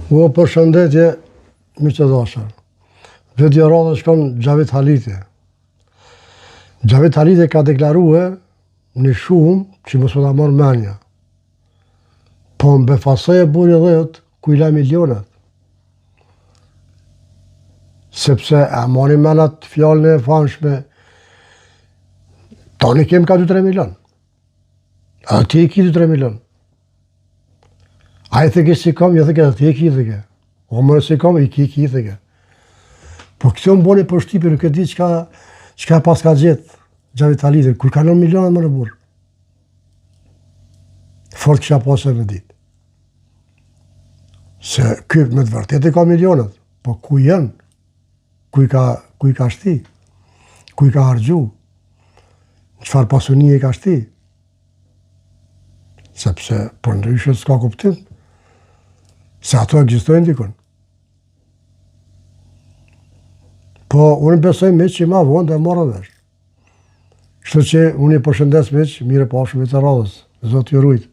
U përshëndetje, mi që dashër. Vetja radhe shkon Gjavit Haliti. Gjavit Haliti ka deklarue një shumë që mos më ta marrë menja. Po më befasoj e buri dhejët ku i la milionat. Sepse e mani menat fjallën e fanshme, tani kem ka 2-3 milion. A ti e ki 2-3 milion. A i thëke si kam, ja thëke ti e ki thëke. O mërë si kam, i ki thëke. Po këto më boni për shtipi, nuk e di qka pas ka gjithë Gjavit Haliti, kur ka 9 milionat më në burë. Fort kësha pasër në ditë. Se këtë me të vërtet e ka milionat, po ku janë? Ku i ka shti? Ku i ka hargju? Qëfar pasunie i ka shti? Sepse për ndryshet s'ka kuptim. Se ato egzistojnë dikun. Po, unë besoj me që i ma vonë dhe marrë vesh. Kështu që unë i përshëndes me që mire pashme të radhës. Zotë ju rujtë.